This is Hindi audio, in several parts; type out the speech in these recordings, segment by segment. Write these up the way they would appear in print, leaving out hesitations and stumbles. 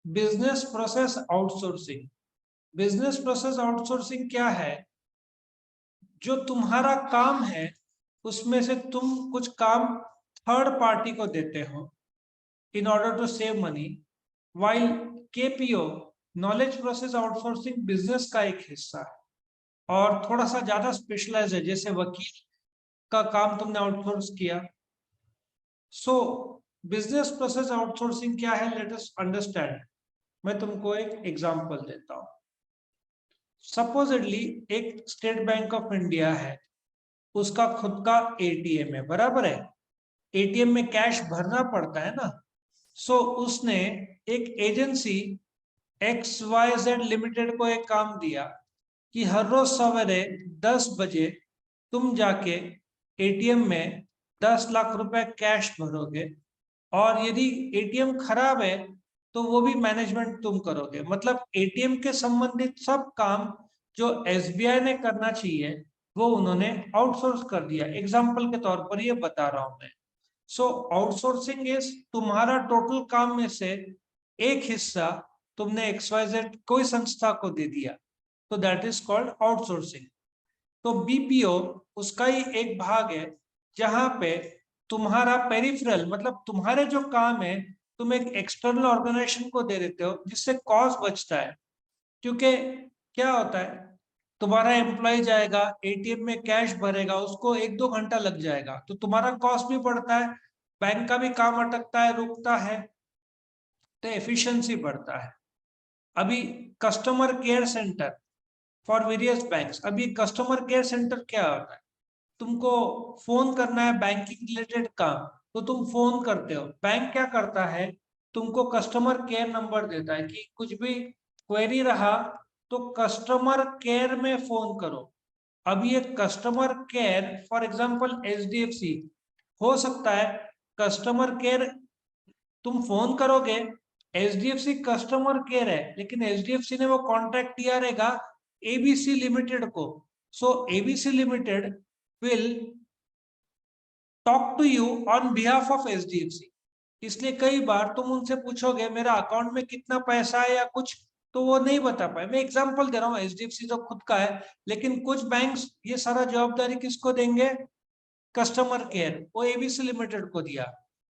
Business process outsourcing. Business process outsourcing क्या है? जो तुम्हारा काम है उसमें से तुम कुछ काम थर्ड पार्टी को देते हो in order to save money, while KPO knowledge process outsourcing business का एक हिस्सा है और थोड़ा सा ज्यादा स्पेशलाइज है। जैसे वकील का काम तुमने आउटसोर्स किया। सो बिजनेस प्रोसेस आउटसोर्सिंग क्या है, लेट अस अंडरस्टैंड। मैं तुमको एक एग्जांपल देता हूं। सपोजिटली एक स्टेट बैंक ऑफ इंडिया है, उसका खुद का एटीएम है, बराबर है। एटीएम में कैश भरना पड़ता है ना। सो उसने एक एजेंसी XYZ लिमिटेड को एक काम दिया कि हर रोज सवेरे 10 बजे तुम जाके एटीएम में 10 लाख रुपए कैश भरोगे और यदि एटीएम खराब है तो वो भी मैनेजमेंट तुम करोगे। मतलब एटीएम के संबंधित सब काम जो एसबीआई ने करना चाहिए वो उन्होंने आउटसोर्स कर दिया। एग्जाम्पल के तौर पर ये बता रहा हूं मैं। सो आउटसोर्सिंग इज तुम्हारा टोटल काम में से एक हिस्सा तुमने XYZ कोई संस्था को दे दिया, तो दैट इज कॉल्ड आउटसोर्सिंग। तो बीपीओ उसका ही एक भाग है जहां पे तुम्हारा पेरिफेरल मतलब तुम्हारे जो काम है तुम एक एक्सटर्नल ऑर्गेनाइजेशन को दे देते हो जिससे कॉस्ट बचता है। क्योंकि क्या होता है, तुम्हारा एम्प्लॉय जाएगा एटीएम में कैश भरेगा, उसको 1-2 घंटा लग जाएगा, तो तुम्हारा कॉस्ट भी बढ़ता है, बैंक का भी काम अटकता है, रुकता है, तो एफिशिएंसी बढ़ता है। अभी customer care centre for various banks, अभी कस्टमर केयर सेंटर क्या होता है? तुमको फोन करना है बैंकिंग रिलेटेड काम, तो तुम फोन करते हो। बैंक क्या करता है, तुमको कस्टमर केयर नंबर देता है कि कुछ भी क्वेरी रहा तो कस्टमर केयर में फोन करो। अब ये customer care for example HDFC हो सकता है। कस्टमर केयर तुम फोन करोगे, HDFC कस्टमर केयर है, लेकिन HDFC ने वो कॉन्ट्रैक्ट दिया रहेगा ABC लिमिटेड को। So ABC limited will talk to you on behalf of HDFC। इसलिए कई बार तुम उनसे पूछोगे मेरा अकाउंट में कितना पैसा है या कुछ, तो वो नहीं बता पाए। मैं एग्जांपल दे रहा हूँ, HDFC तो खुद का है, लेकिन कुछ बैंक्स ये सारा जवाबदारी किसको देंगे? कस्टमर केयर, वो ABC लिमिटेड को दिया।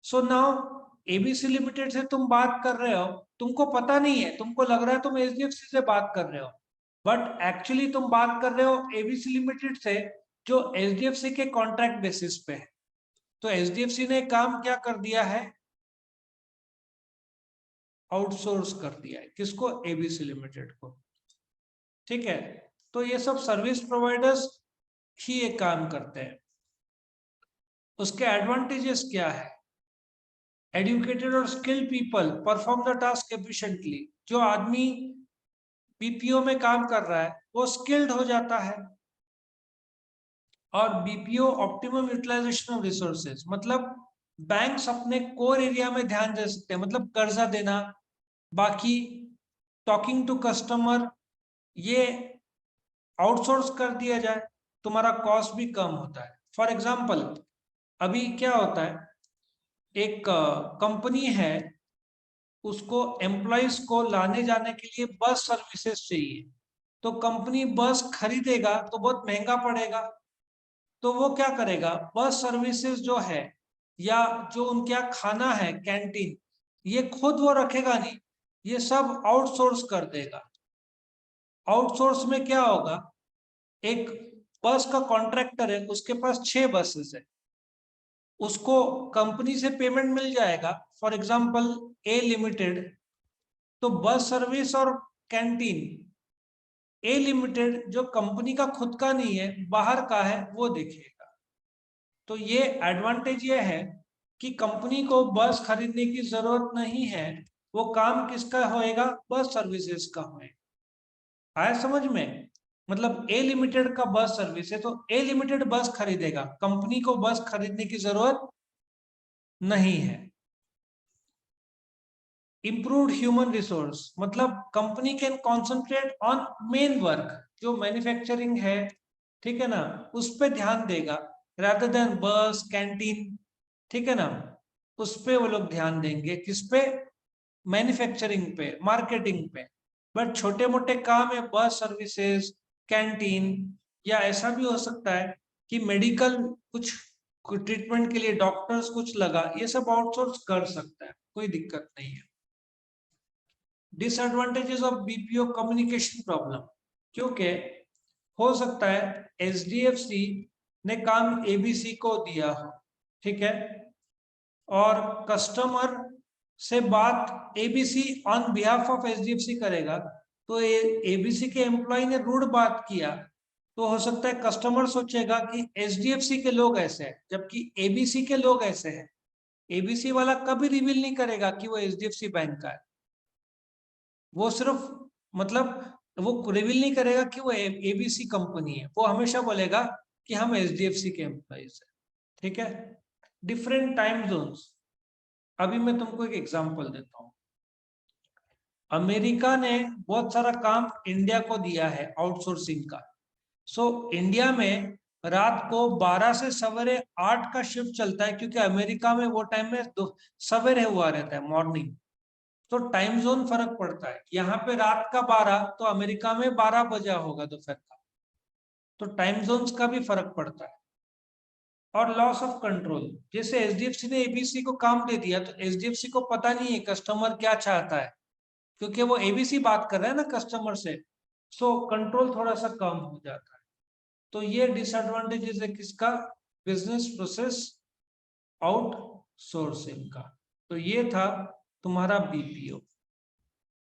सो नाउ ABC लिमिटेड से तुम बात कर रहे हो, तुमको पता नहीं है, तुमको लग रहा है तुम HDFC से बात कर रहे हो, बट एक्चुअली तुम बात कर रहे हो ABC लिमिटेड से जो HDFC के कॉन्ट्रैक्ट बेसिस पे है। तो HDFC ने काम क्या कर दिया है, आउटसोर्स कर दिया है। किसको? ABC लिमिटेड को। ठीक है, तो ये सब सर्विस प्रोवाइडर्स ही ये काम करते हैं। उसके एडवांटेजेस क्या है? एडुकेटेड और skilled people perform the task efficiently. जो आदमी बीपीओ में काम कर रहा है वो स्किल्ड हो जाता है। और BPO optimum utilization of resources, मतलब बैंक्स अपने कोर एरिया में ध्यान दे सकते हैं, मतलब कर्जा देना, बाकी टॉकिंग टू कस्टमर, ये आउटसोर्स कर दिया जाए, तुम्हारा कॉस्ट भी कम होता है। फॉर एग्जाम्पल अभी क्या होता है, एक कंपनी है, उसको एम्प्लॉयज को लाने जाने के लिए बस सर्विसेज चाहिए, तो कंपनी बस खरीदेगा तो बहुत महंगा पड़ेगा, तो वो क्या करेगा, बस सर्विसेज जो है या जो उनके यहाँ खाना है कैंटीन, ये खुद वो रखेगा नहीं, ये सब आउटसोर्स कर देगा। आउटसोर्स में क्या होगा, एक बस का कॉन्ट्रैक्टर है, उसके पास 6 बसेस है, उसको कंपनी से पेमेंट मिल जाएगा, फॉर एग्जांपल A लिमिटेड, तो बस सर्विस और कैंटीन A लिमिटेड जो कंपनी का खुद का नहीं है, बाहर का है, वो देखेगा। तो ये एडवांटेज ये है कि कंपनी को बस खरीदने की जरूरत नहीं है, वो काम किसका होएगा, बस सर्विसेज का होएगा। आया समझ में? मतलब A लिमिटेड का बस सर्विस है तो A लिमिटेड बस खरीदेगा, कंपनी को बस खरीदने की जरूरत नहीं है। इम्प्रूव्ड ह्यूमन रिसोर्स, मतलब company can concentrate on main work, जो मैन्युफैक्चरिंग है, ठीक है ना, उस पर ध्यान देगा रादर देन बस कैंटीन। ठीक है ना, उस पे वो लोग ध्यान देंगे, किस पे? मैन्युफैक्चरिंग पे, मार्केटिंग पे। बट छोटे मोटे काम है, बस सर्विसेज, कैंटीन, या ऐसा भी हो सकता है कि मेडिकल कुछ ट्रीटमेंट के लिए डॉक्टर्स कुछ लगा, ये सब आउटसोर्स कर सकता है, कोई दिक्कत नहीं है। Disadvantages of BPO communication problem, क्योंकि हो सकता है एचडीएफसी ने काम एबीसी को दिया हो, ठीक है, और कस्टमर से बात ABC on behalf of HDFC करेगा, तो एबीसी के एम्प्लॉय ने रूड बात किया, तो हो सकता है कस्टमर सोचेगा कि एचडीएफसी के लोग ऐसे हैं, जबकि एबीसी के लोग ऐसे हैं। एबीसी वाला कभी रिवील नहीं करेगा कि वो एचडीएफसी बैंक का है, वो सिर्फ मतलब वो रिवील नहीं करेगा कि वो एबीसी कंपनी है, वो हमेशा बोलेगा कि हम एचडीएफसी के एम्प्लॉइज हैं, ठीक है। डिफरेंट टाइम जोन्स, अभी मैं तुमको एक एग्जांपल देता हूँ। अमेरिका ने बहुत सारा काम इंडिया को दिया है आउटसोर्सिंग का। सो इंडिया में रात को 12 से सवेरे 8 का शिफ्ट चलता है, क्योंकि अमेरिका में वो टाइम में सवेरे हुआ रहता है, मॉर्निंग। तो टाइम जोन फर्क पड़ता है, यहाँ पे रात का 12 तो अमेरिका में 12 बजा होगा दोपहर का, तो टाइम जोन्स का भी फर्क पड़ता है। और लॉस ऑफ कंट्रोल, जैसे एचडीएफसी ने एबीसी को काम दे दिया, तो एचडीएफसी को पता नहीं है कस्टमर क्या चाहता है, क्योंकि वो एबीसी बात कर रहा है ना कस्टमर से, सो कंट्रोल थोड़ा सा कम हो जाता है। तो ये डिसएडवांटेजेस है किसका, बिजनेस प्रोसेस आउटसोर्सिंग का। तो ये था तुम्हारा बीपीओ।